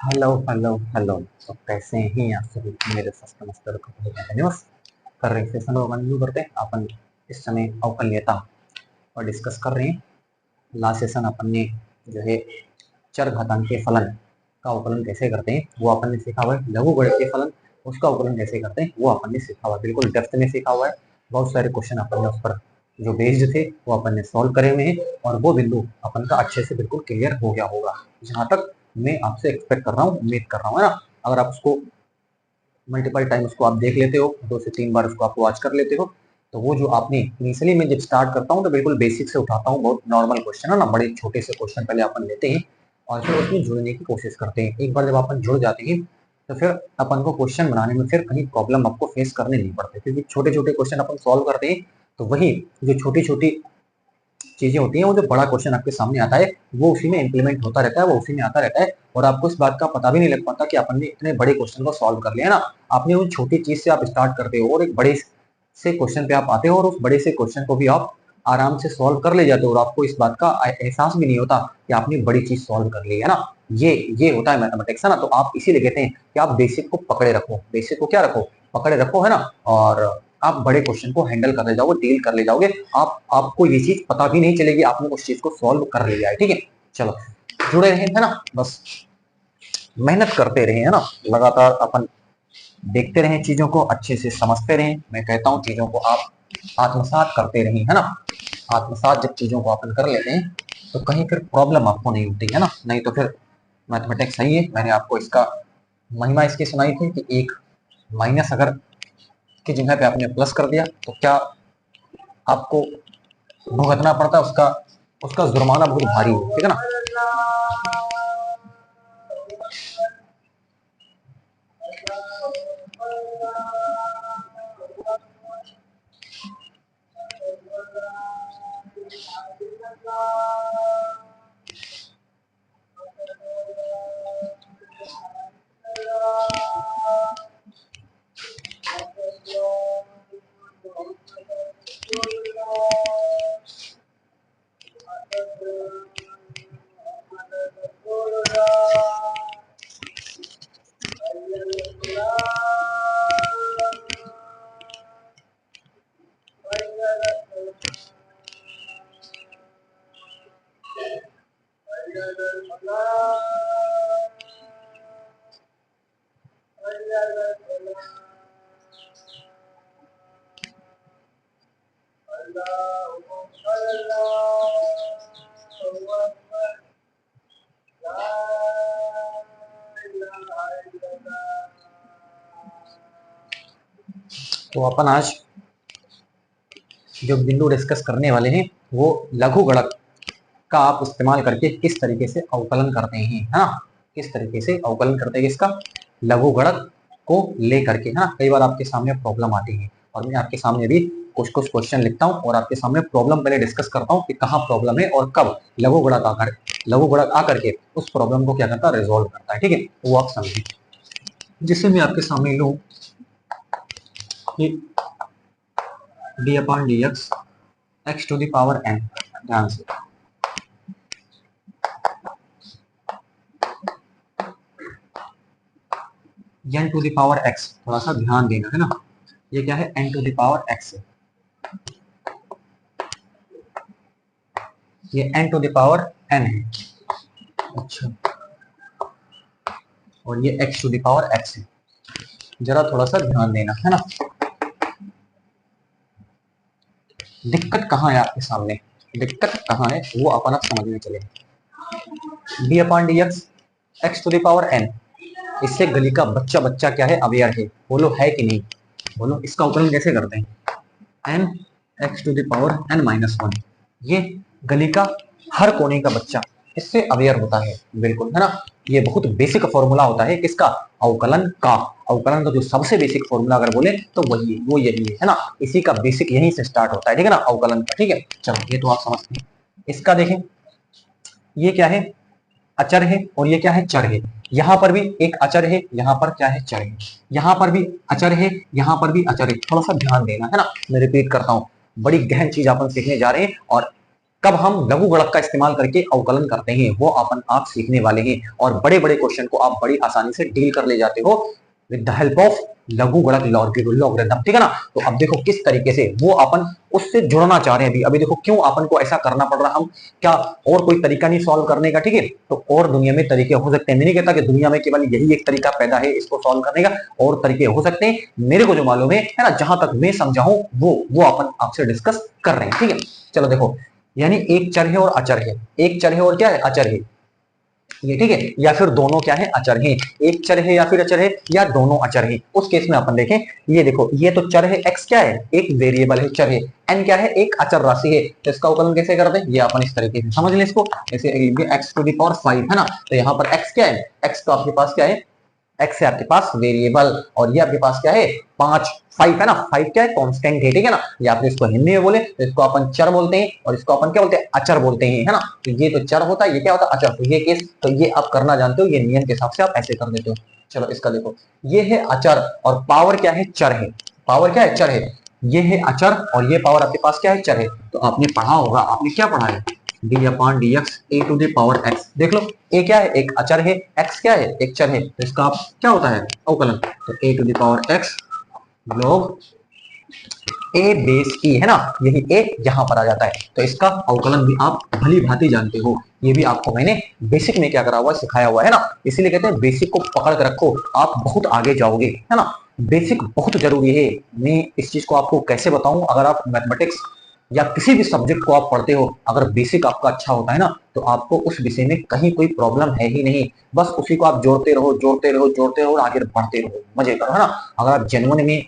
Hello hello hello. तो कैसे हैं आप सभी मेरे सस्त मस्तर को कंटिन्यूस कर रहे हैं सेशन और कंटिन्यू करते हैं अपन इस समय अवकल्यता और डिस्कस कर रहे हैं। लास्ट सेशन अपन ने जो है चर घातांकीय फलन का अवकलन कैसे करते हैं वो अपन ने सीखा हुआ है। लघु गणितीय फलन उसका अवकलन कैसे करते हैं वो अपन ने सीखा हुआ है, बिल्कुल डेप्थ में सीखा हुआ है। बहुत सारे क्वेश्चन अपन ने उस पर जो बेस्ड थे वो अपन ने सॉल्व करे हुए हैं और वो बिंदु अपन का अच्छे से बिल्कुल क्लियर हो गया होगा, जहां तक मैं आपसे एक्सपेक्ट कर रहा हूँ, उम्मीद कर रहा हूँ, है ना। अगर आप उसको मल्टीपल टाइम उसको आप देख लेते हो, 2 से 3 बार उसको आप वॉच कर लेते हो, तो वो जो आपने इनिशियली मैं जब स्टार्ट करता हूँ तो बिल्कुल बेसिक से उठाता हूँ, बहुत नॉर्मल क्वेश्चन है ना, बड़े छोटे से क्वेश्चन पहले अपन लेते हैं और फिर उसमें जुड़ने की कोशिश करते हैं। एक बार जब अपन जुड़ जाते हैं तो फिर अपन को क्वेश्चन बनाने में फिर कहीं प्रॉब्लम आपको फेस करने नहीं पड़ते, क्योंकि छोटे छोटे क्वेश्चन अपन सॉल्व करते हैं तो वही जो छोटी छोटी चीजें होती हैं वो जो बड़ा क्वेश्चन आपके सामने आता है वो उसी में इंप्लीमेंट होता रहता है, वो उसी में आता रहता है और आपको इस बात का पता भी नहीं लग पाता कि अपन ने इतने बड़े क्वेश्चन को सॉल्व कर लिया है ना। आपने उन छोटी चीज से आप स्टार्ट करते हो और एक बड़े से क्वेश्चन पे आप आते हो और उस बड़े से क्वेश्चन को भी आप आराम से सॉल्व कर ले जाते हो और आपको इस बात का एहसास भी नहीं होता कि आपने बड़ी चीज सॉल्व कर ली है ना। ये होता है मैथमेटिक्स, है ना। तो आप इसीलिए कहते हैं कि आप बेसिक को पकड़े रखो, बेसिक को क्या रखो, पकड़े रखो, है ना। और आप बड़े क्वेश्चन को हैंडल कर ले जाओगे, डील कर ले जाओगे, आपको ये चीज पता भी नहीं चलेगी आपने उस चीज को सॉल्व कर लिया है। ठीक है, चलो जुड़े रहे, है ना, बस मेहनत करते रहे, है ना, लगातार अपन देखते रहें, चीजों को अच्छे से समझते रहें। मैं कहता हूँ चीजों को आप आत्मसात करते रहें, है ना। आत्मसात जब चीजों को अपन कर लेते हैं तो कहीं फिर प्रॉब्लम आपको नहीं होती है ना। नहीं तो फिर मैथमेटिक्स सही है, मैंने आपको इसका महिमा इसकी सुनाई थी कि एक माइनस अगर की जगह पे आपने प्लस कर दिया तो क्या आपको भुगतना पड़ता है, उसका उसका जुर्माना बहुत भारी है, ठीक है ना। तो अपन आज जो बिंदु डिस्कस करने वाले हैं वो लघु गणक का आप इस्तेमाल करके किस तरीके से अवकलन करते हैं, है ना। किस तरीके से अवकलन करते हैं इसका लघु गणक को लेकर के, है ना। कई बार आपके सामने प्रॉब्लम आती है और मैं आपके सामने भी कुछ कुछ क्वेश्चन लिखता हूँ और आपके सामने प्रॉब्लम पहले डिस्कस करता हूँ कि कहाँ प्रॉब्लम है और कब लघु गणक आकर के उस प्रॉब्लम को क्या करता है, रिजोल्व करता है। ठीक है, वो आप समझिए। जिससे मैं आपके सामने लूँ कि d upon d x to the power n, ध्यान से n to the power x, थोड़ा सा ध्यान देना, है ना। ये क्या है, n to the power x है, ये n to the power n है, अच्छा, और ये x to the power x है। जरा थोड़ा सा ध्यान देना, है ना। दिक्कत कहाँ है आपके सामने, दिक्कत कहाँ है वो अपन आप समझने चले। D upon d x to the power n, इससे गली का बच्चा बच्चा क्या है, अवेयर है, बोलो है कि नहीं, बोलो इसका अवकलन कैसे करते हैं, n x to the power n minus 1, ये गली का हर कोने का बच्चा इससे अवेयर होता है, बिल्कुल, है ना। ये बहुत बेसिक फॉर्मूला होता है किसका, अवकलन का। अवकलन का जो सबसे बेसिक फॉर्मूला अगर बोले तो वही वो यही है ना। इसी का बेसिक यहीं से स्टार्ट होता है, ठीक है ना, अवकलन का। ठीक है, चलो ये तो आप समझते हैं। इसका देखें, ये क्या है, अचर है और ये क्या है, चर है। यहाँ पर भी एक अचर है, यहाँ पर क्या है, चर है। यहाँ पर भी अचर है, यहाँ पर भी अचर है। थोड़ा सा ध्यान देना, है ना। मैं रिपीट करता हूँ, बड़ी गहन चीज अपन सीखने जा रहे हैं और कब हम लघु गुणक का इस्तेमाल करके अवकलन करते हैं वो अपन आप सीखने वाले हैं, और बड़े बड़े क्वेश्चन को आप बड़ी आसानी से डील कर ले जाते हो विद द हेल्प ऑफ लघु गुणक लॉगरिथम, ठीक है ना। तो अब देखो किस तरीके से वो अपन उससे जुड़ना चाह रहे हैं। अभी अभी देखो क्यों अपन को ऐसा करना पड़ रहा, हम क्या और कोई तरीका नहीं सॉल्व करने का, ठीक है। तो और दुनिया में तरीके हो सकते हैं, मैं नहीं कहता कि दुनिया में केवल यही एक तरीका पैदा है इसको सॉल्व करने का, और तरीके हो सकते हैं। मेरे को जो मालूम है ना, जहां तक मैं समझा हूं वो अपन आपसे डिस्कस कर रहे हैं, ठीक है। चलो देखो, यानी एक चर है और अचर है, एक चर है और क्या है, अचर है ये, ठीक है। या फिर दोनों क्या है, अचर हैं, एक चर है या फिर अचर है, या दोनों अचर हैं। उस केस में अपन देखें, ये देखो ये तो चर है, x क्या है, एक वेरिएबल है, चर है, n क्या है, एक अचर राशि है। तो इसका अवकलन कैसे करते हैं, ये अपन इस तरीके से समझ लें इसको, जैसे x टू द पावर 5 है ना। तो यहाँ पर x क्या है, x तो आपके पास क्या है, x है आपके पास वेरिएबल, और ये आपके पास क्या है 5, 5 है ना, 5 क्या है, कांस्टेंट है, ठीक है ना। ये आपने इसको हिंदी में बोले तो इसको अपन चर बोलते हैं, और इसको अपन क्या बोलते हैं, अचर बोलते हैं, है ना। तो ये तो चर होता है, ये क्या होता है, अचर। तो ये केस, तो ये आप करना जानते हो, ये नियम के हिसाब से आप ऐसे कर देते हो। चलो इसका देखो, ये है अचर और पावर क्या है, चर है, पावर क्या है, चर है। ये है अचर और ये पावर आपके पास क्या है, चर है। तो आपने पढ़ा होगा, आपने क्या पढ़ा है, d upon d x a to the power x. देख लो, ए क्या है, एक अचर है, एक्स क्या है, एक चर है। तो इसका क्या होता है, अवकलन। तो a to the power x log a base e, है ना, यही ए यहां पर आ जाता है। तो इसका अवकलन भी आप भली भांति जानते हो, ये भी आपको मैंने बेसिक में क्या करा हुआ, सिखाया हुआ है ना। इसीलिए कहते हैं बेसिक को पकड़ कर रखो, आप बहुत आगे जाओगे, है ना। बेसिक बहुत जरूरी है। मैं इस चीज को आपको कैसे बताऊं, अगर आप मैथमेटिक्स या किसी भी सब्जेक्ट को आप पढ़ते हो, अगर बेसिक आपका अच्छा होता है ना, तो आपको उस विषय में कहीं कोई प्रॉब्लम है ही नहीं। बस उसी को आप जोड़ते रहो, जोड़ते रहो, जोड़ते रहो और आगे बढ़ते रहो, मजे करो, है ना। अगर आप जेन्युइन में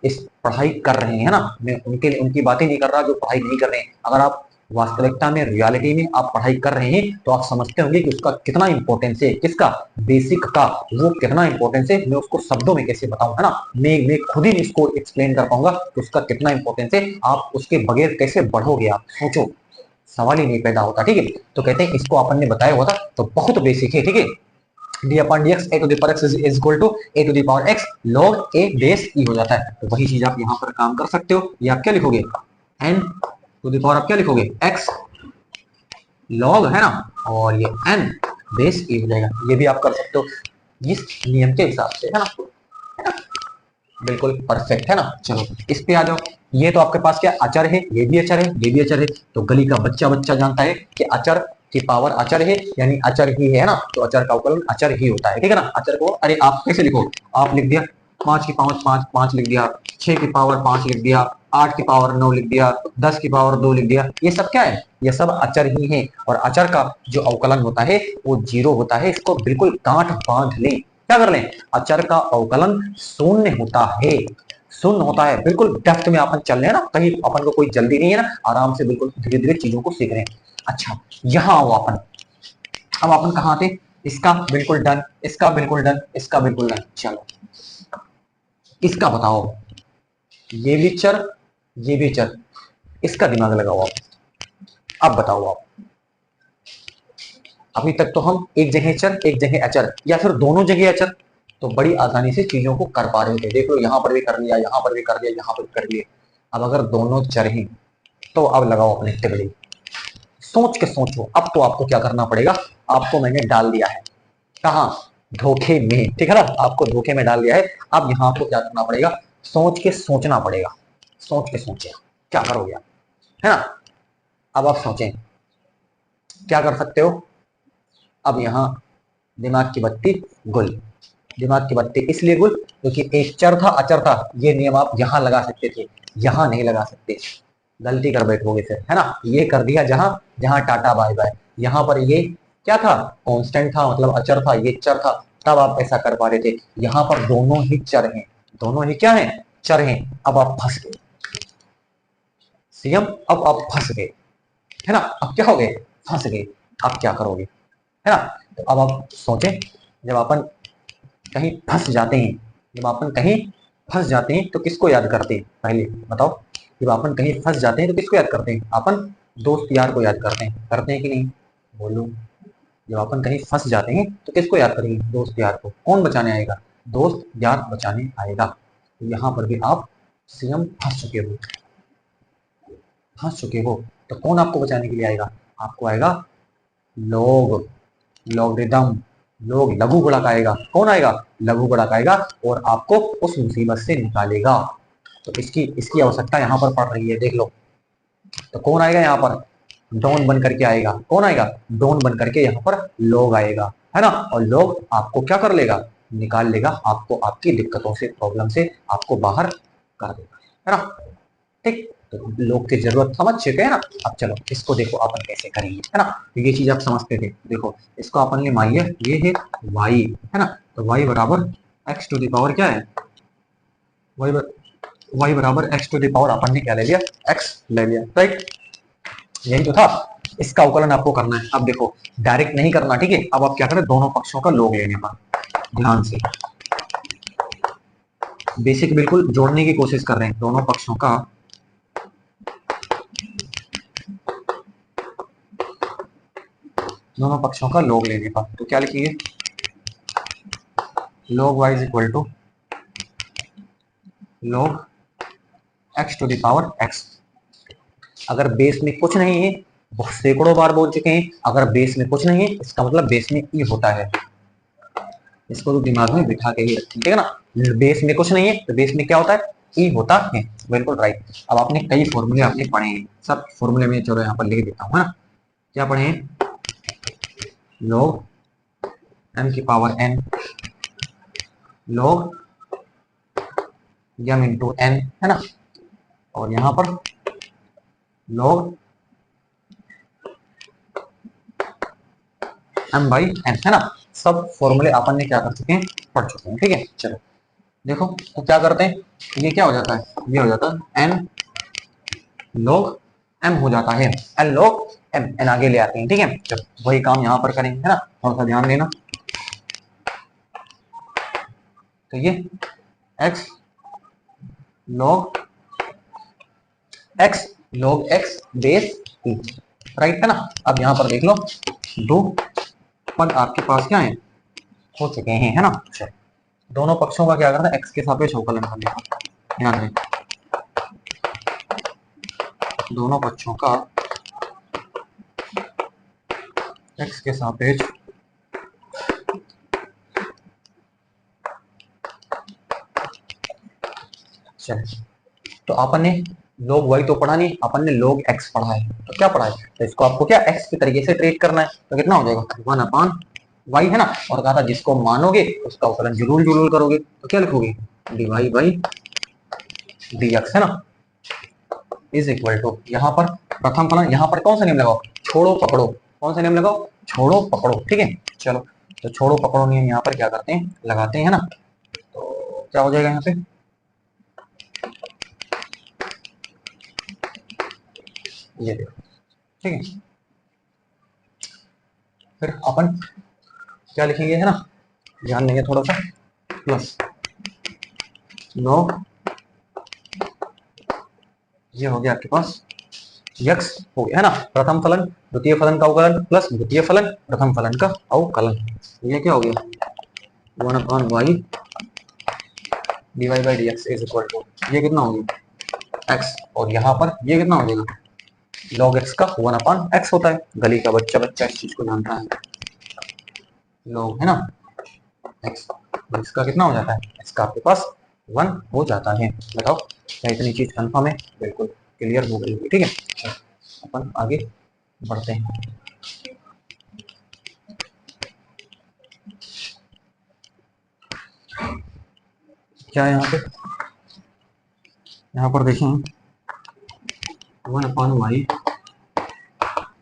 इस पढ़ाई कर रहे हैं ना, मैं उनके उनकी बातें नहीं कर रहा जो पढ़ाई नहीं कर रहे हैं। अगर आप वास्तविकता में, रियलिटी में आप पढ़ाई कर रहे हैं, तो आप समझते होंगे कि उसका कितना इंपॉर्टेंस है, किसका, बेसिक का, वो कितना इंपॉर्टेंस है। मैं उसको शब्दों में कैसे बताऊं, है ना, मैं खुद ही इसको एक्सप्लेन कर पाऊंगा कि उसका कितना इंपॉर्टेंस है। आप उसके बगैर कैसे बढ़ोगे, आप सोचो, सवाल ही नहीं पैदा होता, ठीक है। तो कहते हैं इसको अपन ने बताया हुआ था, तो बहुत बेसिक है, ठीक है। D upon d x a to the power x is equal to a to the power x log a base e हो जाता है। तो वही चीज आप यहाँ पर काम कर सकते हो। ये आप क्या लिखोगे, एन टू द पावर आप क्या लिखोगे, एक्स लॉग, है ना, और ये एन बेस ई हो जाएगा। ये भी आप कर सकते हो इस नियम के हिसाब से, है ना, बिल्कुल परफेक्ट, है ना। चलो इस पे आ जाओ। ये तो आपके पास क्या अचर है, ये भी अचर है, ये भी अचर है। तो गली का बच्चा बच्चा जानता है कि अचर की पावर अचर है, यानी अचर ही है ना। तो अचर का अवकलन अचर ही होता है, ठीक है ना। अचर को अरे आप कैसे लिखो, आप लिख दिया 5 की पावर 5 5 लिख दिया, 6 की पावर 5 लिख दिया, 8 की पावर 9 लिख दिया, 10 की पावर 2 लिख दिया। ये सब क्या है, ये सब अचर ही है। और अचर का जो अवकलन होता है वो 0 होता है। इसको बिल्कुल गांठ बांध लें, क्या कर लें, अचर का अवकलन शून्य होता है, शून्य होता है। बिल्कुल डेप्थ में अपन चल रहे हैं ना, कहीं अपन को कोई जल्दी नहीं है ना, आराम से बिल्कुल धीरे धीरे चीजों को सीख रहे हैं। अच्छा यहाँ आओ अपन, अब अपन कहाँ थे, इसका बिल्कुल डन, इसका बिल्कुल डन, इसका बिल्कुल डन। चलो इसका बताओ, ये भी चर, ये भी चर, इसका दिमाग लगाओ आप। अब बताओ आप, अभी तक तो हम एक जगह चर एक जगह अचर, या फिर दोनों जगह अचर, तो बड़ी आसानी से चीजों को कर पा रहे थे। देख लो यहाँ पर भी कर लिया, यहाँ पर भी कर लिया, यहाँ पर भी कर लिया। अब अगर दोनों चर हैं, तो अब लगाओ अपने टिकड़ी, सोच के सोचो। अब तो आपको क्या करना पड़ेगा, आपको मैंने डाल दिया है कहाँ, धोखे में, ठीक है ना, आपको धोखे में डाल दिया है। अब यहाँ आपको क्या करना पड़ेगा, सोच के सोचना पड़ेगा। सोच के सोचे क्या करोगे आप, है ना। अब आप सोचें क्या कर सकते हो। अब यहाँ दिमाग की बत्ती गुल, दिमाग की बत्ती इसलिए गुल क्योंकि एक चर था अचर था, ये नियम आप यहाँ लगा सकते थे, यहाँ नहीं लगा सकते, गलती कर बैठोगे फिर, है ना। ये कर दिया जहां जहां टाटा बाय बाय। यहाँ पर ये क्या था, कांस्टेंट था, मतलब अचर था, ये चर था, तब आप ऐसा कर पा रहे थे। यहाँ पर दोनों ही चर हैं, दोनों ही क्या हैं, चर हैं। अब आप फंस गए सीएम, अब आप फंस गए, है ना। अब क्या हो गए, फंस गए। अब क्या करोगे, है ना। तो अब आप सोचें, जब अपन कहीं फंस जाते हैं, जब अपन कहीं फंस जाते हैं तो किसको याद करते हैं, पहले बताओ। जब अपन कहीं फंस जाते हैं तो किसको याद करते हैं, अपन दोस्त यार को याद करते हैं कि नहीं, बोलो। जब अपन कहीं फंस जाते हैं तो किसको याद करेंगे, दोस्त यार को। कौन बचाने आएगा, दोस्त यार बचाने आएगा। तो यहाँ पर भी आप सीएम फंस चुके हो, फंस चुके हो। तो कौन आपको बचाने के लिए आएगा? आपको आएगा लोग, लॉगरिदम, लोग, लघु गुणक आएगा। कौन आएगा? लघु गुणक आएगा और आपको उस मुसीबत से निकालेगा। तो इसकी इसकी आवश्यकता यहाँ पर पड़ रही है, देख लो। तो कौन आएगा यहाँ पर? डॉन बन करके आएगा। कौन आएगा? डॉन बन करके यहाँ पर लोग आएगा, है ना। और लोग आपको क्या कर लेगा? निकाल लेगा, आपको आपकी दिक्कतों से, प्रॉब्लम से आपको बाहर कर देगा, है ना। ठीक, तो लोग की जरूरत समझ चुके हैं ना। अब चलो इसको देखो अपन कैसे करेंगे, है ना। तो ये चीज आप समझते थे। देखो इसको अपन ने मान लिया ये है y, है ना। तो y बराबर x टू द पावर क्या है? y बराबर x टू द पावर अपन ने क्या ले लिया? x ले लिया, राइट। यही तो था। इसका अवकलन आपको करना है। अब देखो डायरेक्ट नहीं करना, ठीक है। अब आप क्या करें, दोनों पक्षों का लॉग लेने पर ध्यान से, बेसिक बिल्कुल जोड़ने की कोशिश कर रहे हैं। दोनों पक्षों का लॉग लेने पर तो क्या लिखेंगे? log y is equal to log x to the power x। अगर बेस में कुछ नहीं है, बहुत सैकड़ों बार बोल चुके हैं, अगर बेस में कुछ नहीं है इसका मतलब बेस में ई होता है। इसको तो दिमाग में बिठा के ही रखें, ठीक है ना। बेस में कुछ नहीं है तो बेस में क्या होता है? ई होता है, बिल्कुल राइट। अब आपने कई फॉर्मूले आपने पढ़े हैं, सब फॉर्मूले में चलो यहाँ पर लिख देता हूँ, है ना। क्या पढ़े हैं? log m की power n, log m into n, है ना। और यहाँ पर log m बाई n, है ना। सब फॉर्मूले अपन ने क्या कर चुके हैं? पढ़ चुके हैं, ठीक है। चलो देखो तो क्या करते हैं, ये क्या हो जाता है? ये हो जाता है n log m हो जाता है, n log m, n आगे ले आते हैं, ठीक है। चलो वही काम यहाँ पर करेंगे, है ना। थोड़ा सा ध्यान देना। तो ये x log x base e, right, है ना। अब यहाँ पर देख लो दो पद आपके पास क्या है? हो चुके हैं, है ना। चलो दोनों पक्षों का क्या करना है? x के सापेक्ष अवकलन करने का। ध्यान दें, दोनों पक्षों का x के सापेक्ष चलो। तो अपन ने log y तो पढ़ा नहीं, अपन ने log x पढ़ा है। तो क्या पढ़ा है? तो इसको आपको क्या x के तरीके से ट्रीट करना है। तो कितना हो जाएगा? 1/y, है ना। और कहा था जिसको मानोगे उसका अवकलन जुलूल जुलूल करोगे। तो क्या लिखोगे? dy बाई dx, है ना, इज इक्वल टू, यहाँ पर प्रथम फलन, यहाँ पर कौन सा नियम लगाओ? छोड़ो पकड़ो। कौन सा नियम लगाओ? छोड़ो पकड़ो, ठीक है। चलो तो छोड़ो पकड़ो नियम यहाँ पर क्या करते हैं? लगाते हैं, है ना। तो क्या हो जाएगा यहाँ पे? ये देखो, ठीक है। फिर अपन क्या लिखेंगे, है ना, ध्यान देंगे थोड़ा सा। प्लस log, ये हो गया आपके पास यक्स हो गया, है ना। प्रथम फलन द्वितीय फलन का अवकलन प्लस द्वितीय फलन प्रथम फलन का अवकलन। ये क्या हो गया? 1/y dy by dx is equal to, ये कितना हो गया? x। और यहाँ पर ये कितना हो जाएगा? log x का 1/x होता है। गली का बच्चा बच्चा इस चीज को जानता है। log, है ना, x, इसका कितना हो जाता है? इसका आपके पास 1 हो जाता है। बताओ क्या इतनी चीज कंफर्म है? बिल्कुल क्लियर हो गई, ठीक है। अपन आगे बढ़ते हैं। क्या है यहाँ पे? यहाँ पर देखें 1/y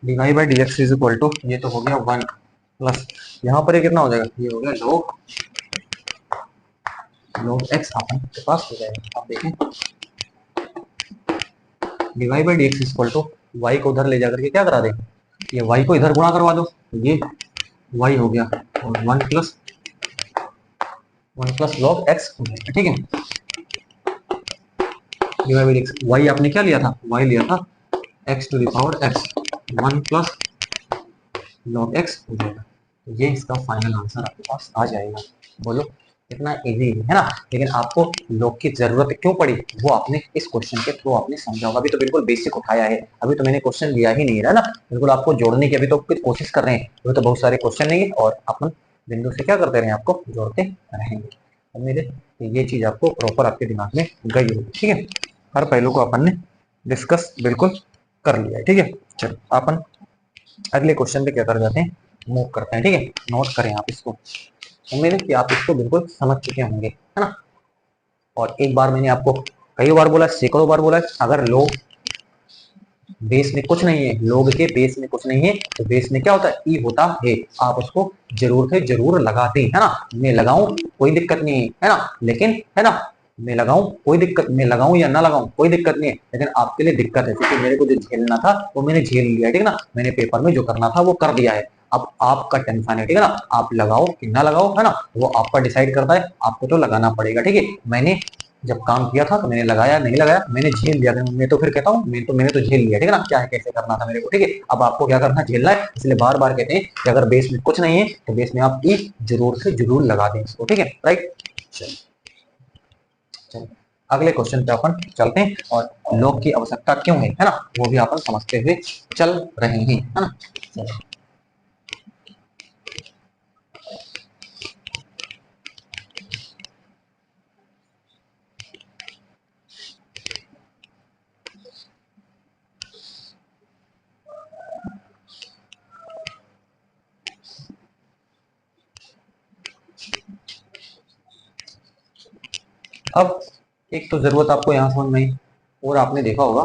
dy by dx is equal to, ये तो हो गया 1 प्लस यहाँ पर ये कितना हो जाएगा? ये हो गया log x अपन के पास हो जाएगा। आप देखें dy by dx is equal to, y को उधर ले जाकर के क्या करा दे? ये y को इधर गुणा करवा दो। ये y हो गया और 1 प्लस log x हो जाएगा, ठीक है। dy बाई dx, y आपने क्या लिया था? y लिया था x to the power x, 1 plus log x हो जाएगा। तो ये इसका फाइनल आंसर आपके पास आ जाएगा। बोलो इतना इजी है ना। लेकिन आपको लॉग की जरूरत क्यों पड़ी वो आपने इस क्वेश्चन के थ्रू आपने समझा होगा। अभी तो बिल्कुल बेसिक उठाया है, अभी तो मैंने क्वेश्चन लिया ही नहीं है ना, बिल्कुल आपको जोड़ने की अभी तो कुछ कोशिश कर रहे हैं। अभी तो बहुत सारे क्वेश्चन नहीं है और अपन बिंदु से क्या करते रहे, आपको जोड़ते रहेंगे। उम्मीद है ये चीज आपको प्रॉपर आपके दिमाग में गई होगी। ठीक है, हर पहलू को अपन ने डिस्कस बिल्कुल कर लिया है। ठीक है, चलो अपन अगले क्वेश्चन पे क्या कर जाते हैं, मूव करते हैं। ठीक है, नोट करें आप इसको। उम्मीद है कि आप इसको बिल्कुल समझ चुके होंगे, है ना। और एक बार मैंने आपको कई बार बोला, सैकड़ों बार बोला, अगर लोग बेस में कुछ नहीं है, लोग के बेस में कुछ नहीं है, तो बेस में क्या होता है, ई होता है। आप उसको जरूर से जरूर लगाते हैं, है ना। मैं लगाऊं कोई दिक्कत नहीं है ना, लेकिन है ना, मैं लगाऊं कोई दिक्कत, मैं लगाऊं या ना लगाऊं कोई दिक्कत नहीं है, लेकिन आपके लिए दिक्कत है क्योंकि मेरे को जो झेलना था वो मैंने झेल लिया, ठीक है ना। मैंने पेपर में जो करना था वो कर दिया है। अब आपका टेंशन है, ठीक है ना, आप लगाओ कि ना लगाओ, है ना, वो आपका डिसाइड करता है। आपको तो लगाना पड़ेगा, ठीक है। मैंने जब काम किया था तो मैंने लगाया नहीं लगाया, मैंने झेल लिया। मैं तो फिर कहता हूँ मैंने तो झेल लिया, ठीक है ना, क्या है कैसे करना था मेरे को, ठीक है। अब आपको क्या करना है, झेलना है। इसलिए बार बार कहते हैं कि अगर बेस में कुछ नहीं है तो बेस में आप ई जरूर से जरूर लगा दें इसको, ठीक है, राइट। चलो अगले क्वेश्चन पे अपन चलते हैं और लॉग की आवश्यकता क्यों है ना, वो भी अपन समझते हुए चल रहे हैं, है ना। चलो अब एक तो जरूरत आपको यहाँ समझ में आई, और आपने देखा होगा,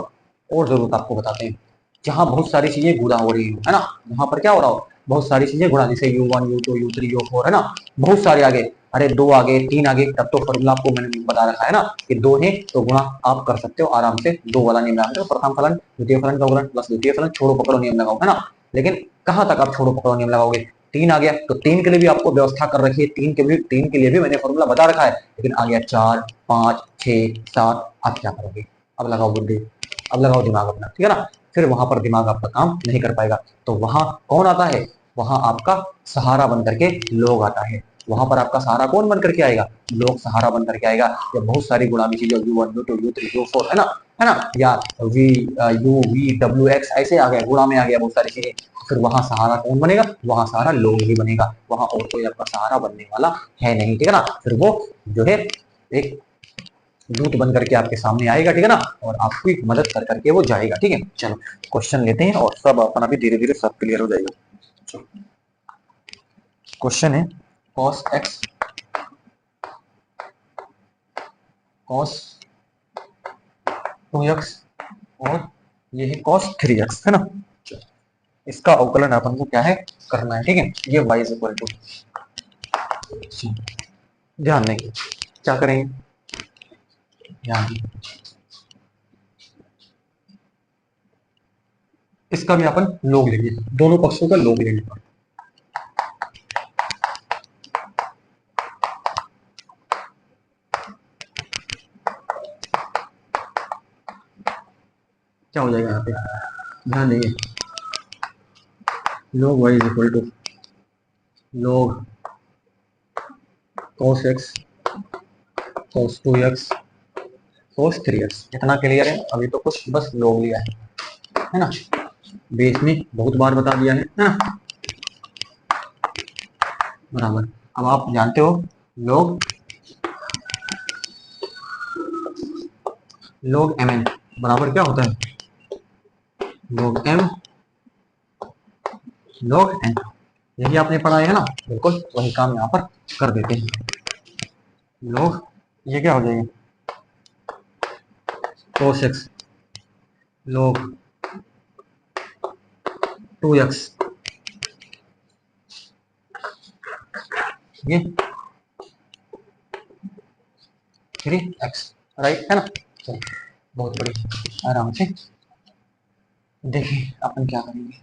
और जरूरत आपको बताते हैं, जहाँ बहुत सारी चीजें गुणा हो रही हो, है ना, वहां पर क्या हो रहा हो, बहुत सारी चीजें गुणा, जैसे U1 U2 U3 U4, है ना, बहुत सारे आगे, अरे दो आगे तीन आगे, तब तो फॉर्मूला आपको मैंने बता रखा है ना कि दो है तो गुणा आप कर सकते हो आराम से, दो वाला नियम लगा, प्रथम फलन द्वितीय फलन का गुणन प्लस द्वितीय फलन, छोड़ो पकड़ो नियम लगाओ, है ना। लेकिन कहाँ तक आप छोड़ो पकड़ो नियम लगाओगे, तीन आ गया तो तीन के लिए भी आपको व्यवस्था कर रखी है, तीन के लिए भी मैंने फॉर्मूला बता रखा है। लेकिन आ गया चार पांच छह सात, आप क्या करोगे, अब लगाओ बुद्धि, अब लगाओ दिमाग अपना, ठीक है ना। फिर वहां पर दिमाग आपका काम नहीं कर पाएगा, तो वहां कौन आता है, वहां आपका सहारा बन करके लोग आता है। वहां पर आपका सहारा कौन बन करके आएगा, लोग सहारा बन करके आएगा। या बहुत सारी गुणामी चीजें U1 U2 U3 U4, है ना, या वी यू वी डब्ल्यू एक्स ऐसे आ गया, गुणा में आ गया बहुत सारी चीजें। फिर वहां सहारा कौन बनेगा, वहां सहारा लोग ही बनेगा, वहां और कोई आपका सहारा बनने वाला है नहीं, ठीक है ना। फिर वो जो है एक दूत बन करके आपके सामने आएगा, ठीक है ना, और आपकी मदद कर करके वो जाएगा, ठीक है। चलो क्वेश्चन लेते हैं और सब अपना भी धीरे धीरे सब क्लियर हो जाएगा। चलो क्वेश्चन है cos x cos 2x और ये है cos 3x, है ना। चलो, इसका अवकलन अपन को क्या है करना है, ठीक है। ये y इज इक्वल टू, ध्यान देंगे क्या करेंगे, ध्यान इसका भी अपन लोग लेंगे, दोनों पक्षों का लोग लेंगे। क्या हो जाएगा यहाँ पे, ध्यान देंगे, log y is equal to log cos x cos 2x cos 3x। इतना क्लियर है, अभी तो कुछ बस log लिया है ना, बेस में बहुत बार बता दिया है ना, बराबर। अब आप जानते हो log log mn बराबर क्या होता है, log m log n, यही आपने पढ़ा है ना, बिल्कुल वही काम यहाँ पर कर देते हैं। log ये क्या हो जाएगा, cos x log 2x, ये 3x, राइट है ना। चलो बहुत बढ़िया, आराम से देखिए अपन क्या करेंगे।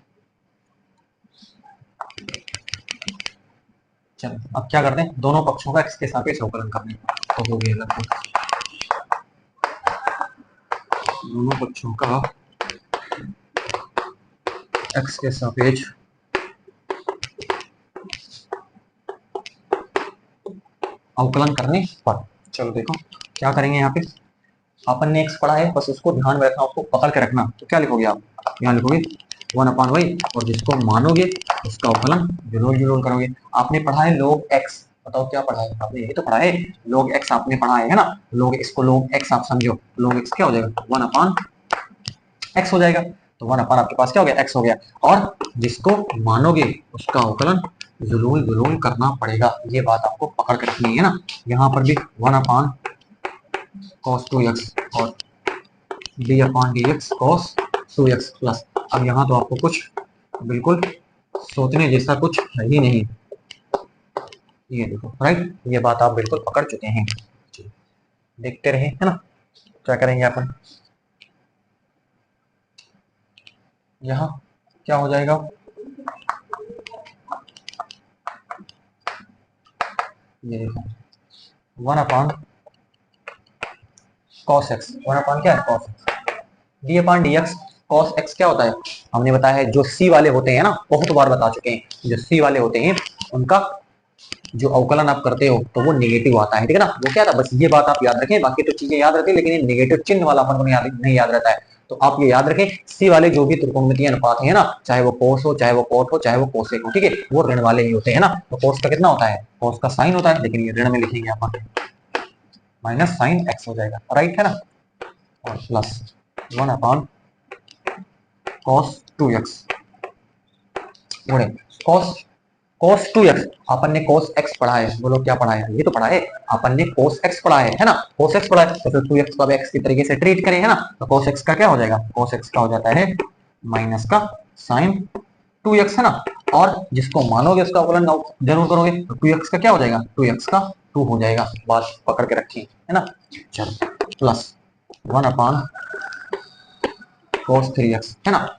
चलो अब क्या करते हैं, दोनों पक्षों का x के सापेक्ष अवकलन करने का, तो हो गया लगभग दोनों पक्षों का x के सापेक्ष अवकलन करने पर। चलो देखो क्या करेंगे यहाँ पे, अपन ने x पढ़ा है, बस उसको ध्यान में रखना, उसको पकड़ के रखना। तो क्या लिखोगे आप, यहाँ लिखोगे 1/y, और जिसको मानोगे उसका अवकलन जुलोल जुलोल करोगे। आपने पढ़ा है log x, बताओ क्या पढ़ा है आपने, यही तो पढ़ा है log x आपने पढ़ा है ना। log इसको log x आप समझो, log x क्या हो जाएगा 1/x हो जाएगा। तो 1/, आपके पास क्या हो गया, x हो गया। और जिसको मानोगे उसका अवकलन जुलोल जुलोल करना पड़ेगा, ये बात आपको पकड़ के रखनी है ना। यहाँ पर भी 1/cos 2x और d/dx cos 2x प्लस। अब यहाँ तो आपको कुछ बिल्कुल सोचने जैसा कुछ है ही नहीं, ये देखो राइट, ये बात आप बिल्कुल पकड़ चुके हैं। देखते रहे है ना, क्या करेंगे अपन, यहाँ क्या हो जाएगा, ये देखो 1/cos x, 1/ क्या है cos x, d/dx cos x क्या होता है, हमने बताया है जो c वाले होते हैं ना, बहुत बार बता चुके हैं, जो c वाले होते हैं उनका जो अवकलन आप करते हो तो वो नेगेटिव आता है, ठीक है ना। वो क्या था, बस ये बात आप याद रखें, बाकी तो चीजें याद रहती है, लेकिन ये नेगेटिव चिन्ह वाला अपन को नहीं याद रहता है। तो आप ये याद रखें, सी वाले जो भी त्रिकोणमितीय अनुपात है ना, चाहे वो कोस हो, चाहे वो कॉट हो, चाहे वो कोसेक हो, ठीक है, वो ऋण वाले ही होते हैं ना। तो कोस का कितना होता है, कोस का साइन होता है, लेकिन ये ऋण में लिखेंगे अपन माइनस साइन एक्स हो जाएगा, राइट है ना। और plus 1/cos 2x cos cos 2x, अपन ने cos x पढ़ा है, बोलो क्या पढ़ा है, ये तो पढ़ा है अपन ने cos x पढ़ा है ना, cos x पढ़ा है, तो फिर 2x को x की तरीके से ट्रीट करें है ना। तो cos x का क्या हो जाएगा, cos x का हो जाता है माइनस का sin 2x है ना। और जिसको मानोगे उसका अवकलन जरूर करोगे, तो 2x का क्या हो जाएगा, 2x का 2 हो जाएगा, बात पकड़ के रखिए है ना। चलो प्लस 1/cos 3x है ना।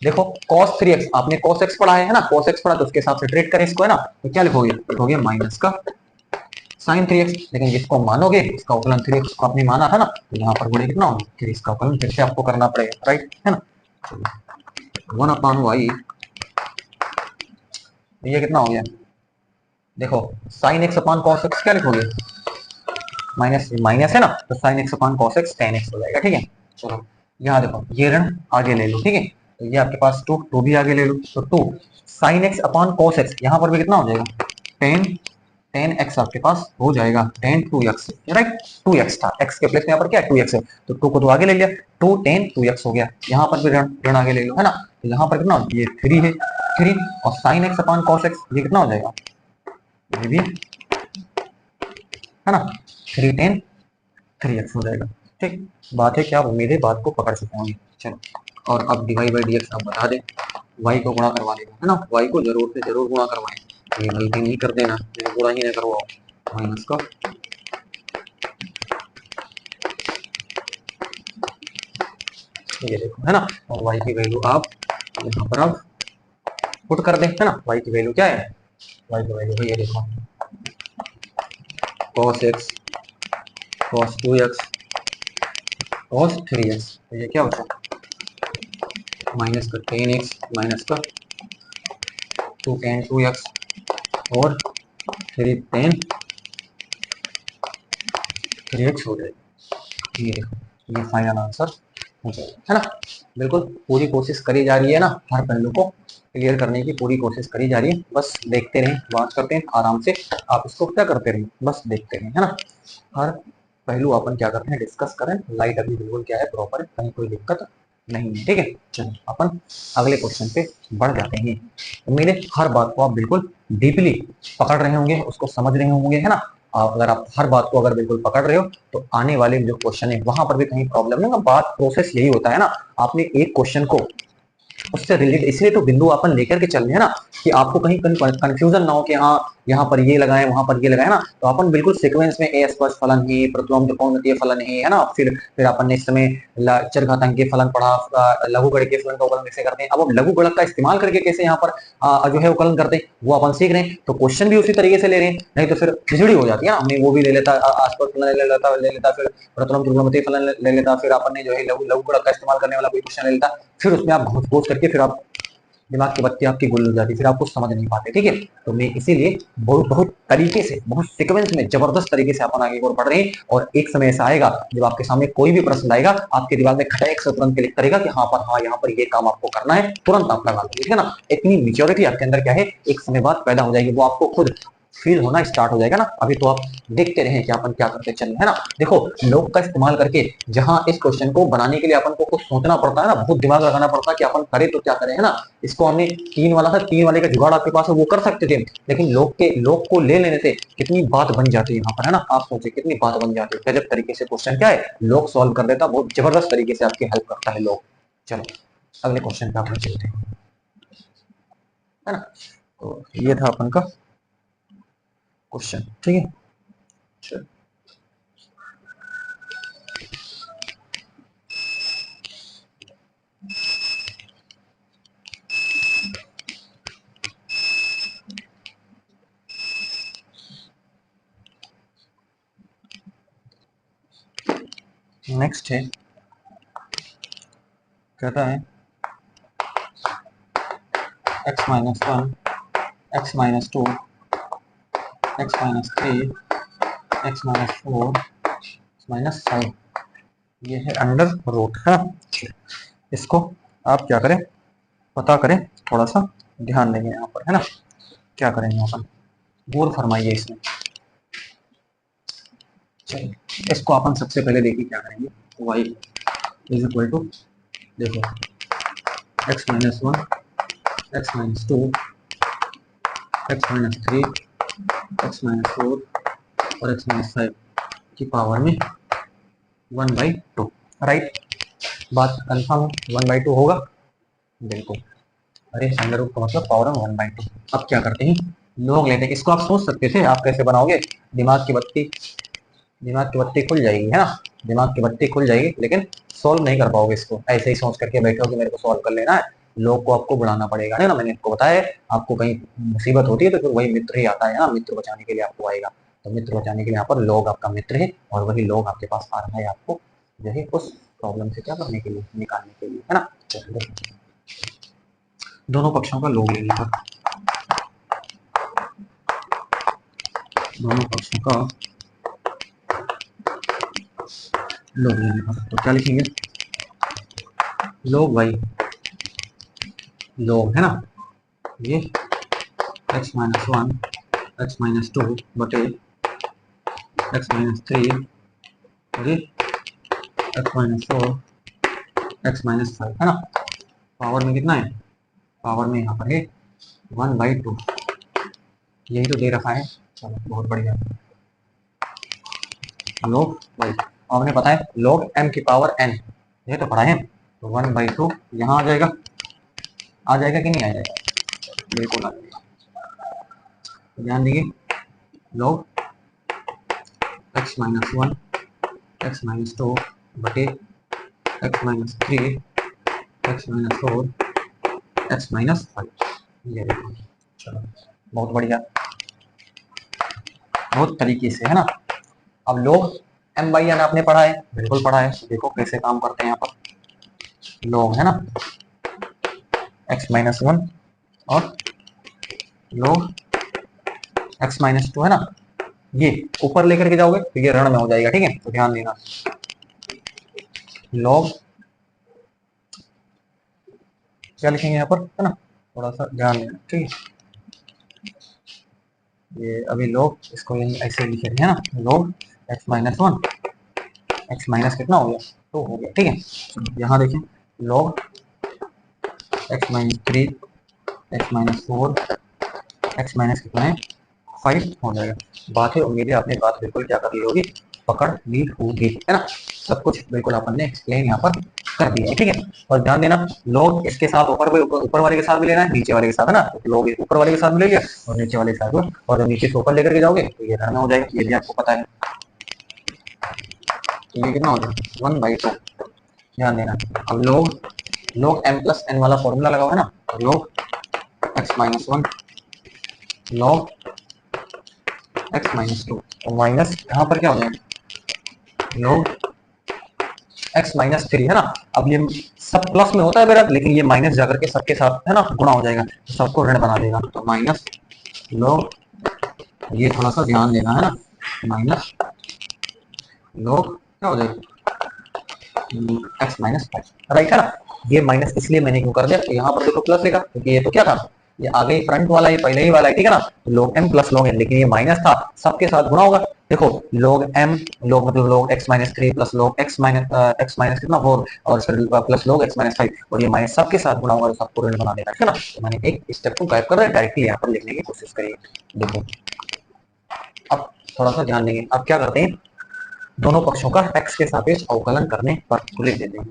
देखो cos 3x आपने cos x पढ़ा है ना, cos x पढ़ा तो उसके हिसाब से ट्रीट करें इसको है ना। तो क्या लिखोगे, लिखोगे माइनस का sin 3x, लेकिन जिसको मानोगे इसका अवकलन 3x को आपने माना था ना, तो यहाँ पर गुणे कितना होगा, फिर इसका अवकलन फिर से आपको करना पड़ेगा, राइट है ना। 1/y, ये कितना हो गया, देखो sin x अपान cos x क्या लिखोगे, माइनस माइनस है ना, तो sin x अपान cos x tan x हो जाएगा, ठीक है। चलो यहाँ देखो ये ऋण आगे ले लो, ठीक है, तो ये आपके पास 2 भी आगे ले लो, तो 2 sin x अपान cos x, यहाँ पर भी कितना हो जाएगा tan x आपके पास हो जाएगा tan 2x, राइट 2x था, x के प्लेस में यहाँ पर क्या है 2x है, तो 2 को तो आगे ले लिया, 2 tan 2x हो गया। यहाँ पर भी ऋण आगे ले लो है ना, तो यहाँ पर कितना, ये 3 है 3, और sin x अपान cos x ये कितना हो जाएगा, ये भी है ना 3 tan 3x हो जाएगा, ठीक। बात है क्या, आप उम्मीद है बात को पकड़ चुके होंगे। चलो और अब dy/dx आप बता दें, y को गुणा करवा देगा है ना, y को जरूर से जरूर गुणा करवाएं, ये गलती नहीं कर देना, गुणा ही ना करवाओ। माइनस का ये देखो है ना, और y की वैल्यू आप यहाँ पर आप पुट कर दें है ना। y की वैल्यू क्या है, y की वैल्यू ये देखो cos x cos 2x cos 3x, तो ये क्या होता है माइनस का tan x माइनस का 2 tan 2x और 3 tan 3x हो जाएगा। ये देखो ये फाइनल आंसर है ना। बिल्कुल पूरी कोशिश करी जा रही है ना, हर पहलू को क्लियर करने की पूरी कोशिश करी जा रही है, बस देखते रहें, बात करते हैं आराम से, आप इसको क्या करते रहें, बस देखते रहें है ना। हर पहलू अपन क्या करते हैं डिस्कस करें, लाइट अभी बिल्कुल क्या है प्रॉपर, कहीं कोई दिक्कत नहीं है, ठीक है। चलो अपन अगले क्वेश्चन पे बढ़ जाते हैं। मेरे हर बात को आप बिल्कुल डीपली पकड़ रहे होंगे, उसको समझ रहे होंगे है ना। अगर आप हर बात को अगर बिल्कुल पकड़ रहे हो तो आने वाले जो क्वेश्चन है वहां पर भी कहीं प्रॉब्लम नहीं होगा। बात प्रोसेस यही होता है ना, आपने एक क्वेश्चन को उससे रिलेटेड, इसलिए तो बिंदु अपन लेकर के चल रहे हैं ना, कि आपको कहीं कंफ्यूजन ना हो कि हाँ यहाँ पर ये लगाए वहां पर ये लगाए ना। तो अपन बिल्कुल सीक्वेंस में ए स्पर्श फलन है, प्रतिलोम त्रिकोणमितीय फलन है ना, फिर अपन ने इस समय चरघातांकीय फलन पढ़ा, लघुगणक के फलन का अवकलन कैसे करते हैं। अब लघुगणक का इस्तेमाल करके कैसे यहाँ पर जो है अवकलन करते हैं वो अपन सीख रहे हैं, तो क्वेश्चन भी उसी तरीके से ले रहे हैं, नहीं तो फिर खिचड़ी हो जाती है ना। हमने वो भी ले लेता, आसपास फलन ले लेता, फिर प्रतिलोम त्रिकोणमितीय फलन ले लेता, फिर अपन ने जो है लघुगणक का इस्तेमाल करने वाला कोई क्वेश्चन ले लेता, फिर उसमें आप घोष करके फिर आप दिमाग की बत्ती आपकी गुल हो जाती है, फिर आप कुछ समझ नहीं पाते। ठीक है, तो मैं इसीलिए बहुत बहुत तरीके से, बहुत सीक्वेंस में, जबरदस्त तरीके से अपन आगे और बढ़ रहे हैं। और एक समय ऐसा आएगा जब आपके सामने कोई भी प्रश्न आएगा, आपके दिमाग में खटक से तुरंत क्लिक करेगा कि हाँ यहाँ पर ये काम आपको करना है, तुरंत आप लगा लोगे। ठीक है ना, इतनी मेच्योरिटी आपके अंदर क्या है, एक समय बाद पैदा हो जाएगी, वो आपको खुद फील होना स्टार्ट हो जाएगा ना। अभी तो आप देखते रहे कि अपन क्या करते चल रहे हैं ना। देखो, लोग का इस्तेमाल करके जहां इस क्वेश्चन को बनाने के लिए अपन को कुछ सोचना पड़ता है ना, बहुत दिमाग लगाना पड़ता है कि अपन करें तो क्या करें, है ना। इसको हमने 3 वाला था, 3 वाले का जुगाड़ आपके पास है, वो कर सकते थे, लेकिन लोग को ले लेने से कितनी बात बन जाती है यहाँ पर, है ना। आप सोचिए कितनी बात बन जाती है। गजब तरीके से क्वेश्चन क्या है, लोग सॉल्व कर देता, बहुत जबरदस्त तरीके से आपकी हेल्प करता है लोग। चलो अगले क्वेश्चन पे अपन चलते हैं, है ना। तो ये था अपन का क्वेश्चन। ठीक है, चलो नेक्स्ट है, कहता है x minus 1, x minus 2, x minus 3, x minus 4, x minus 5, ये है अंडर रूट, है ना। इसको आप क्या करें, पता करें, थोड़ा सा ध्यान देंगे यहाँ पर, है ना। क्या करेंगे अपन, गौर फरमाइए इसमें। चलिए इसको अपन सबसे पहले देखिए क्या करेंगे, y इज इक्वल टू, देखो x minus 1, x minus 2, x minus 3, x minus 4 और x माइनस 5 की पावर में 1/2, राइट। बात कंफर्म है, 1/2 होगा, बिल्कुल। अरे अंडर रूट का मतलब पावर में 1/2। अब क्या करते हैं, लोग लेते हैं। इसको आप सोच सकते थे, आप कैसे बनाओगे, दिमाग की बत्ती, दिमाग की बत्ती खुल जाएगी, है ना। दिमाग की बत्ती खुल जाएगी, लेकिन सोल्व नहीं कर पाओगे इसको, ऐसे ही सोच करके बैठो कि मेरे को सोल्व कर लेना है। लोग को आपको बढ़ाना पड़ेगा, है ना। मैंने आपको बताया है, आपको कहीं मुसीबत होती है तो फिर वही मित्र ही आता है ना, मित्र बचाने के लिए आपको आएगा। तो मित्र बचाने के लिए यहाँ पर लोग आपका मित्र है, और वही लोग आपके पास आ रहा है आपको जो है उस प्रॉब्लम से क्या करने के लिए, निकालने के लिए, है ना। चलिए दोनों पक्षों का लोग लेंगे, दोनों पक्षों का लोग लेने का, तो क्या लिखेंगे, लोग भाई, लोग, है ना। ये x माइनस 1, x माइनस 2 बटे x माइनस 3, और ये x माइनस 4, x माइनस 5, है ना। पावर में कितना है, पावर में यहाँ पर है 1/2, यही तो दे रखा है। चलो बहुत बढ़िया, लोग भाई, आपने पता है लोग m की पावर n, ये तो पढ़ा है। तो 1/2 यहाँ आ जाएगा कि नहीं आ जाएगा, बिल्कुल आ जाएगा। तो ध्यान दीजिए, लोग x माइनस 1, x माइनस 2 बटे x minus 3, x minus 4, x minus 5, ये देखो। चलो बहुत बढ़िया, बहुत तरीके से, है ना। अब लोग m/n आपने पढ़ा है, बिल्कुल पढ़ा है। देखो कैसे काम करते हैं यहाँ पर, लोग, है ना, x माइनस 1 और लोग x माइनस 2, है ना। ये ऊपर लेकर के जाओगे तो ये ऋण में हो जाएगा, ठीक है। तो ध्यान देना, लॉग क्या लिखेंगे यहाँ पर, है ना, थोड़ा सा ध्यान देना, ठीक है। ये अभी लॉग इसको यही ऐसे लिखेंगे, है ना, log x minus 1, x minus कितना हो गया, 2 हो गया, ठीक है। यहाँ देखें, log x minus 3, x minus 4, x minus कितना है 5 हो जाएगा। बात है, उम्मीद है आपने बात बिल्कुल क्या कर ली होगी, पकड़ ली होगी, है ना। सब कुछ बिल्कुल अपन ने एक्सप्लेन यहाँ पर कर दिया है, ठीक है। और ध्यान देना, लोग इसके साथ ऊपर वाले के साथ भी लेना है, नीचे वाले के साथ, है ना। तो लोग ऊपर वाले के साथ भी ले लिया और नीचे वाले के साथ भी, और जब नीचे से ऊपर लेकर के जाओगे तो ये ऋण में हो जाएगा, ये भी आपको पता है। तो ये कितना हो जाएगा 1/2, ध्यान देना। अब लोग m प्लस n वाला फॉर्मूला लगाओ, है ना। लोग x minus 1, log x minus 2, और माइनस यहाँ पर क्या हो जाएगा, लॉग एक्स माइनस थ्री है ना। अब ये सब प्लस में होता है मेरा, लेकिन ये माइनस जाकर के सबके साथ है ना गुणा हो जाएगा, तो सबको ऋण बना देगा, तो माइनस लोग, ये थोड़ा सा ध्यान देना है ना, माइनस लोग क्या हो जाएगा एक्स माइनस फाइव, राइट है ना। ये माइनस इसलिए मैंने क्यों कर दिया, तो यहाँ पर देखो प्लस लेगा, क्योंकि ये तो क्या था, ये आगे फ्रंट वाला, ये पहले ही वाला है, ठीक है ना, तो log m plus log n, लेकिन ये माइनस था, सबके साथ गुणा होगा। देखो log m, log मतलब log x minus three plus log x minus कितना फोर, और फिर plus log x minus five, और ये माइनस सबके साथ गुणा होगा, तो सबको ऋण बना देगा, ठीक है ना। तो मैंने एक स्टेप को गायब कर दिया, डायरेक्टली यहाँ पर लिखने की कोशिश करिए। देखो अब थोड़ा सा ध्यान देंगे, अब क्या करते हैं, दोनों पक्षों का x के सापेक्ष अवकलन करने पर लिख देते हैं,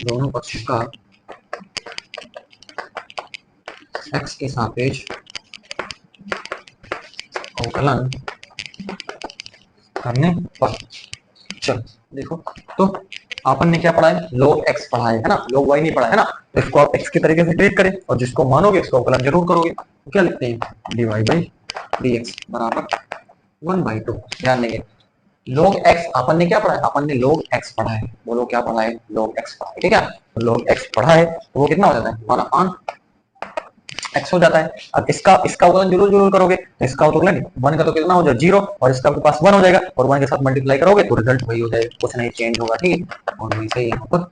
दोनों पक्षों का x के सापेक्ष अवकलन करने पर। चल देखो, तो अपन ने क्या पढ़ा है, log x पढ़ा है ना, log y नहीं पढ़ा है ना, तो इसको आप x के तरीके से ट्रीट करें, और जिसको मानोगे इसको अवकलन जरूर करोगे, तो क्या लिखते हैं, dy बाई dx बराबर 1/2। ध्यान देंगे, log x अपन ने क्या पढ़ा है, अपन ने log x पढ़ा है, बोलो क्या पढ़ा है, log x पढ़ा है, ठीक है, तो log x पढ़ा है, तो वो कितना हो जाता है, 1/(x) हो जाता है। अब इसका अवकलन जरूर जरूर करोगे, तो इसका अवकलन 1 का तो कितना हो जाएगा 0, और इसका आपके पास 1 हो जाएगा, और 1 के साथ मल्टीप्लाई करोगे तो रिजल्ट वही हो जाएगा, कुछ नहीं चेंज होगा, ठीक है। और वहीं से यहाँ पर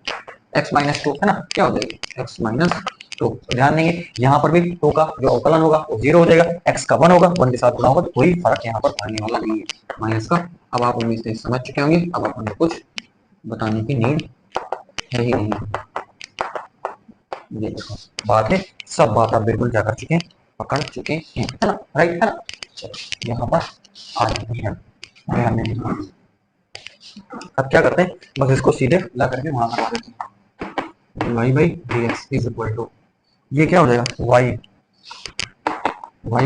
x माइनस टू है ना, क्या हो जाएगा x माइनस टू। ध्यान देंगे यहाँ पर भी 2 का जो अवकलन होगा वो 0 हो जाएगा, x का 1 होगा, 1 के साथ गुणा होगा, तो कोई फर्क यहाँ पर पड़ने वाला नहीं है माइनस का। अब आप उम्मीद से समझ चुके होंगे, अब अपन को कुछ बताने की नीड है ही नहीं। ये देखो बात है, सब बात आप बिल्कुल क्या कर चुके हैं, पकड़ चुके हैं, है ना, राइट है ना। चलो यहाँ पर आ जाते हैं, ध्यान देंगे। अब क्या करते हैं, बस इसको सीधे ला करके वहां लगा देते हैं, y by d x is equal to, ये क्या हो जाएगा y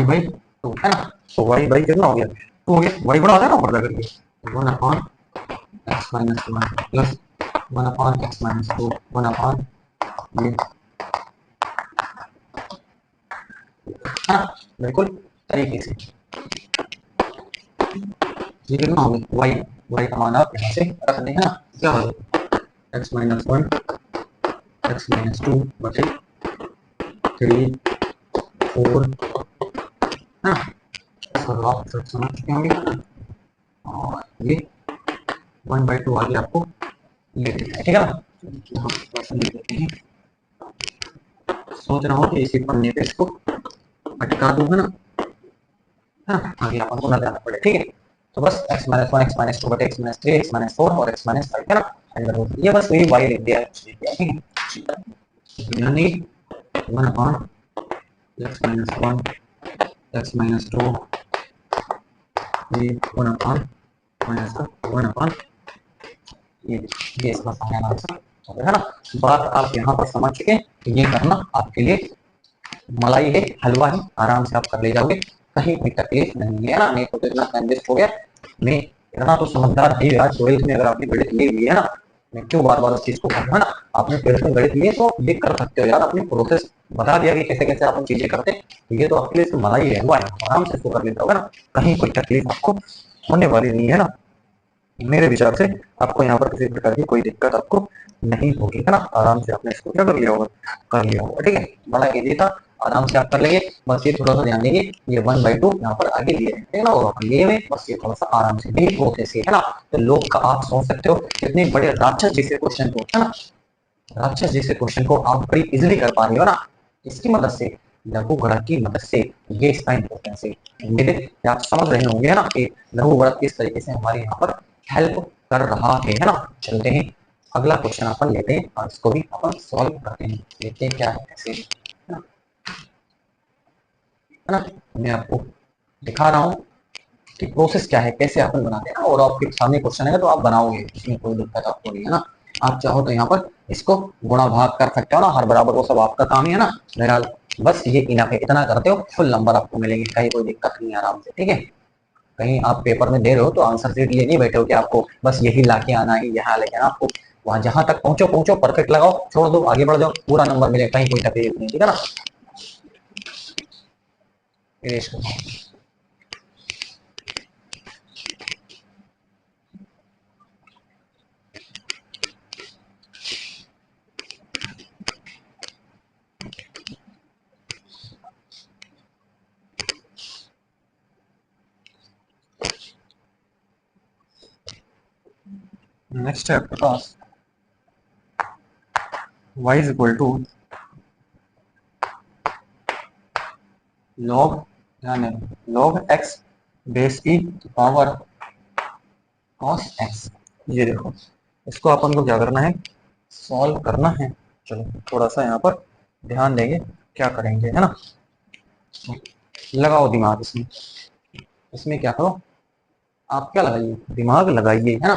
बाई टू है ना, तो y बाई कितना हो गया, टू हो गया, y बड़ा हो जाएगा ऊपर जाकर के 1/x minus one plus 1/x minus two 1 ये, हाँ बिल्कुल तरीके से, ये कितना हो गया y का मान आप यहाँ से रख दें, है ना, क्या हो गया x minus one x minus two बटे 3 4, हाँ आप सब समझ चुके होंगे, और ये 1/2 आगे आपको ले देना है, ठीक है ना। यहाँ लिख देते हैं, सोच रहा हूँ कि इसी पन्ने पे इसको अटका दूंगा ना, हाँ आगे अपन को ना जाना पड़े, ठीक है। तो बस x minus one x minus two बटे x minus three x minus four और x माइनस फाइव, है ना, ये बस वही y लिख दिया है, ठीक है, यानी 1/x minus one x minus two ये 1/(-1) ये इसका फाइनल आंसर है ना। बात आप यहाँ पर समझ चुके हैं, ये करना आपके लिए मलाई है, हलवा है, आराम से आप कर ले जाओगे, कहीं कोई तकलीफ नहीं है ना। नहीं तो इतना टाइम वेस्ट हो गया, मैं इतना तो समझदार है यार, 12th में अगर आपने गणित ले ली है ना, मैं क्यों बार बार उस चीज को कहूँ, है ना। आपने 12th में गणित लिए तो ये कर सकते हो यार, अपनी प्रोसेस बता दिया कि कैसे कैसे अपन चीजें करते हैं, तो ये तो आपके लिए मलाई है, हलवा है, आराम से इसको कर लेता होगा ना, कहीं कोई तकलीफ आपको होने वाली नहीं है ना। मेरे विचार से आपको यहाँ पर किसी प्रकार की कोई दिक्कत आपको नहीं होगी, है ना, आराम से आपने इसको क्या कर लिया होगा, ठीक है, बड़ा इजी था, आराम से आप कर लेंगे। बस ये थोड़ा सा ध्यान देंगे, ये 1/2 यहाँ पर आगे लिए है ना, और लिए में बस ये थोड़ा सा आराम से भी प्रोसेस है ना। तो लोग का आप सोच सकते हो कितने बड़े राक्षस जैसे क्वेश्चन को, है ना, राक्षस जैसे क्वेश्चन को आप बड़ी इजिली कर पा रहे हो ना, इसकी मदद से, लघु गणक की मदद से, ये इसका इंपॉर्टेंस है। मेरे आप समझ रहे होंगे ना कि लघु गणक किस तरीके से हमारे यहाँ पर हेल्प कर रहा है ना। चलते हैं अगला क्वेश्चन अपन लेते हैं, और इसको भी अपन सॉल्व करते हैं, देखते हैं क्या है कैसे, है ना। मैं आपको दिखा रहा हूँ कि प्रोसेस क्या है, कैसे अपन बनाते हैं, और आपके सामने क्वेश्चन है तो आप बनाओगे, इसमें कोई दिक्कत आपको नहीं है ना। आप चाहो तो यहाँ पर इसको गुणा भाग कर सकते हो ना, हर बराबर वो सब आपका काम ही है ना। बहरहाल बस ये इनफ है, इतना करते हो फुल नंबर आपको मिलेंगे, कहीं कोई दिक्कत नहीं है, आराम से, ठीक है। कहीं आप पेपर में दे रहे हो तो आंसर सीट ये नहीं बैठे हो कि आपको बस यही लाके आना है, यहाँ लेके आना, आपको वहां जहां तक पहुंचो पहुंचो, परफेक्ट लगाओ, छोड़ दो, आगे बढ़ जाओ, पूरा नंबर मिले, कहीं कोई तकलीफ नहीं, ठीक है ना। नेक्स्ट है आपके पास y is equal to log, ध्यान देना, log x base e power cos x। ये देखो, इसको अपन को क्या करना है, सॉल्व करना है। चलो थोड़ा सा यहाँ पर ध्यान देंगे, क्या करेंगे, है ना। लगाओ दिमाग इसमें, इसमें क्या करो, आप क्या लगाइए, दिमाग लगाइए, है ना।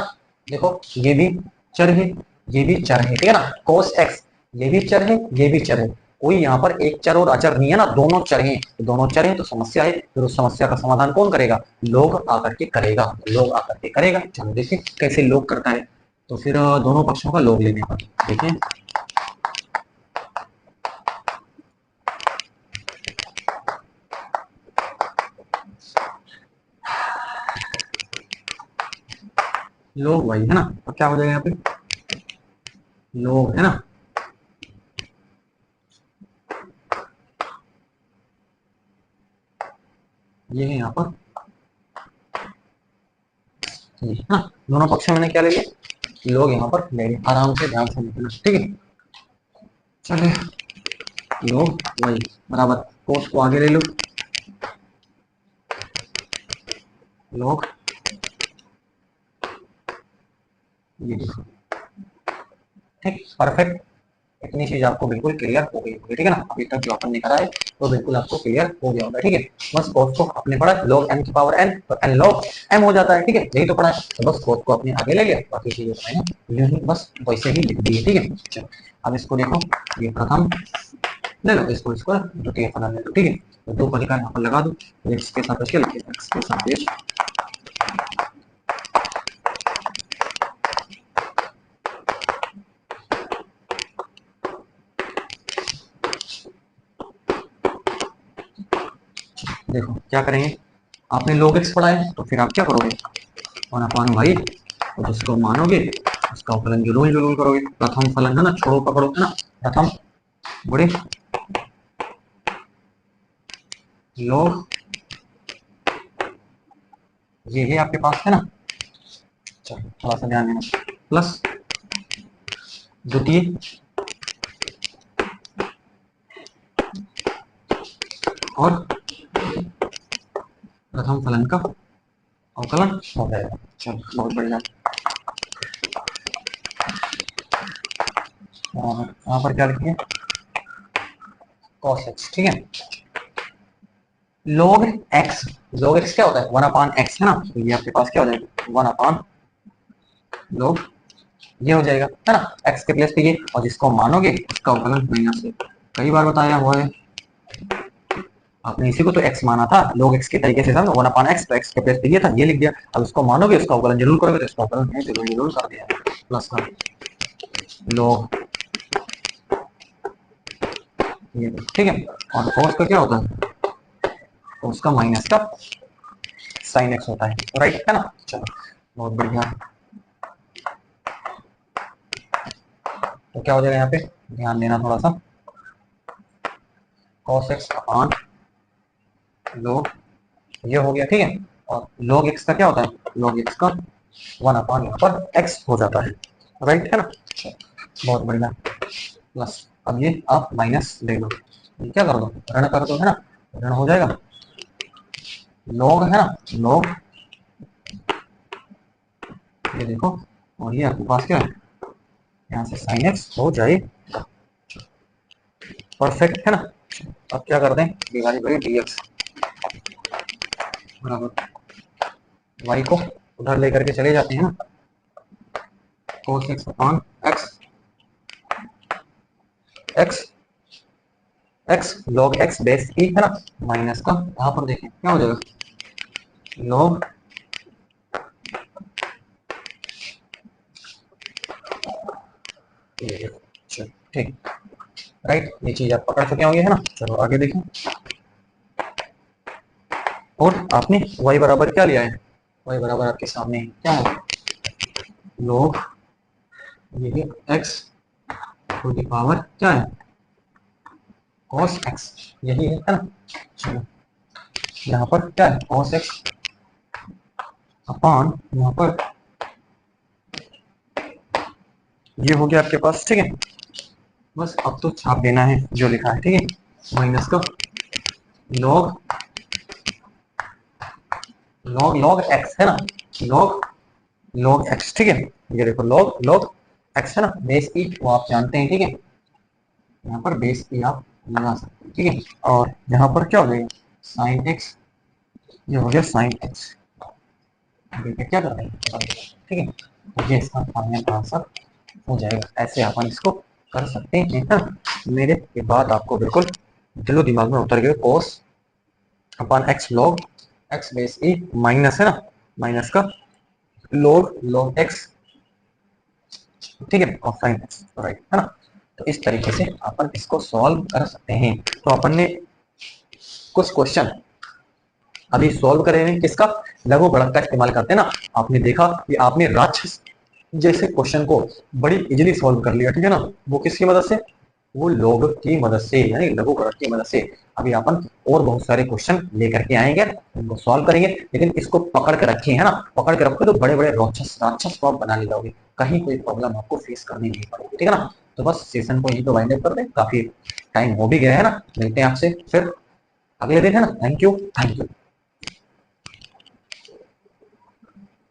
देखो ये भी चर है, ये भी चर है, ठीक है ना। cos x ये भी चर है, ये भी चर है, कोई यहाँ पर एक चर और अचर नहीं है ना, दोनों चर हैं। तो दोनों चर हैं तो समस्या है, फिर उस समस्या का समाधान कौन करेगा, लोग आकर के करेगा, लोग आकर के करेगा। चलो देखिए कैसे लोग करता है। तो फिर दोनों पक्षों का लोग लेने पर देखिए, लोग वही है ना, तो क्या हो जाएगा यहाँ पे, लोग है ना, ये है यहाँ पर, ये हाँ, दोनों पक्ष में मैंने क्या ले लिया, लोग यहाँ पर ले लिया। आराम से ध्यान से लिखना, ठीक है। चलिए, लोग वही बराबर कोस को आगे ले लो, लोग ये देखो, ठीक, परफेक्ट। इतनी चीज आपको बिल्कुल क्लियर हो गई होगी, ठीक है ना। अभी तक जो अपन ने करा है तो बिल्कुल आपको क्लियर हो गया होगा, ठीक है। बस कोस को अपने पढ़ा, log m की पावर n, तो n log m हो जाता है, ठीक है, यही तो पढ़ा है। तो बस कोस को अपने आगे ले लिया, बाकी चीजें तो मैंने यूं ही बस वैसे ही लिख दी है, ठीक है। चलो अब इसको देखो, ये प्रथम ले लो, इसको इसको द्वितीय फलन ले लो, ठीक है। तो दो पद का यहाँ पर लगा दो, x के सापेक्ष क्या लिखिए, x के सापेक्ष देखो क्या करेंगे, आपने log x पढ़ा है तो फिर आप क्या करोगे, वन अपॉन वाई, और जिसको मानोगे उसका फलन जुलूल जुलूल करोगे। प्रथम फलन है ना, छोड़ो पकड़ो, है ना, प्रथम बड़े log ये है आपके पास, है ना। चलो थोड़ा सा ध्यान देना, प्लस द्वितीय और प्रथम फलन का अवकलन हो जाएगा। चलो बहुत बढ़िया। और यहाँ पर क्या लिखिए, cos x, ठीक है। log x, log x क्या होता है, वन अपान x, है ना। तो ये आपके पास क्या हो जाएगा, वन अपान log ये हो जाएगा, है ना, x के प्लेस पे ये, और जिसको मानोगे उसका अवकलन मैंने आपसे कई बार बताया हुआ है। आपने इसी को तो x माना था, log x के तरीके से समझो, वन अपान x, तो x के प्लेस पे ये था, ये लिख दिया। अब उसको मानोगे उसका अवकलन जरूर करोगे, तो इसका अवकलन है जरूर जरूर कर दिया, प्लस का log ये, ठीक है। और cos का क्या होता है, cos का माइनस का sin x होता है, राइट, है ना। चलो बहुत बढ़िया। तो क्या हो जाएगा यहाँ पे, ध्यान देना थोड़ा सा, cos x अपान log ये हो गया, ठीक है। और log x का क्या होता है, log x का वन अपान यहाँ पर x हो जाता है, राइट, है ना। बहुत बढ़िया, प्लस अब ये आप माइनस ले लो, ये क्या कर दो, ऋण कर दो, है ना, ऋण हो जाएगा, log है ना, log ये देखो, और ये आपके पास क्या है, यहाँ से sin x हो जाए, परफेक्ट, है ना। अब क्या कर दें, डिवाइड बाई dx बराबर y को उधर लेकर के चले जाते हैं ना, cos x upon x, x x log x base e, है ना, माइनस का यहाँ पर देखें क्या हो जाएगा, log ठीक, राइट, ये चीज आप पकड़ सके होंगे, है ना। चलो आगे देखें, और आपने y बराबर क्या लिया है, y बराबर आपके सामने क्या है, log ये x टू द पावर क्या है, cos x, यही है ना। चलो यहाँ पर क्या है, cos x अपॉन यहाँ पर ये हो गया आपके पास, ठीक है। बस अब तो छाप देना है जो लिखा है, ठीक है। माइनस का लॉग लॉग लॉग एक्स है ना, लॉग लॉग एक्स, ठीक है। ये देखो लॉग लॉग एक्स है ना, बेस ई वो आप जानते हैं, ठीक है। यहाँ पर बेस ई आप लगा सकते हैं, ठीक है। और यहाँ पर क्या हो जाएगा, साइन एक्स, ये हो गया साइन एक्स। क्या कर रहे हैं, ठीक है। तो ये इसका फाइनल आंसर हो जाएगा। ऐसे अपन इसको कर सकते हैं ना। मेरे ये बात आपको बिल्कुल दिलो दिमाग में उतर गए। कोस अपन x log x base E minus है ना, माइनस का लॉग लॉग एक्स, ठीक है, और साइन एक्स, राइट है ना। तो इस तरीके से अपन इसको सॉल्व कर सकते हैं। तो अपन ने कुछ क्वेश्चन अभी सॉल्व करे हैं, किसका, लघु गुणक का इस्तेमाल करते हैं ना। आपने देखा कि आपने राक्षस जैसे क्वेश्चन को बड़ी इजीली सॉल्व कर लिया, ठीक है ना। वो किसकी मदद से, वो लॉग की मदद से, यानी लघु गुणक की मदद से। अभी अपन और बहुत सारे क्वेश्चन लेकर के आएंगे, उनको सॉल्व करेंगे। लेकिन इसको पकड़ के रखे है ना, पकड़ के रखो तो बड़े बड़े राक्षस राक्षस को आप बना ले जाओगे, कहीं कोई प्रॉब्लम आपको फेस करनी नहीं पड़ेगी, ठीक है ना। तो बस सेशन को यही तो वाइंड अप कर दें, काफी टाइम हो भी गया है ना। मिलते हैं आपसे फिर अगले दिन, है ना। Thank you thank you.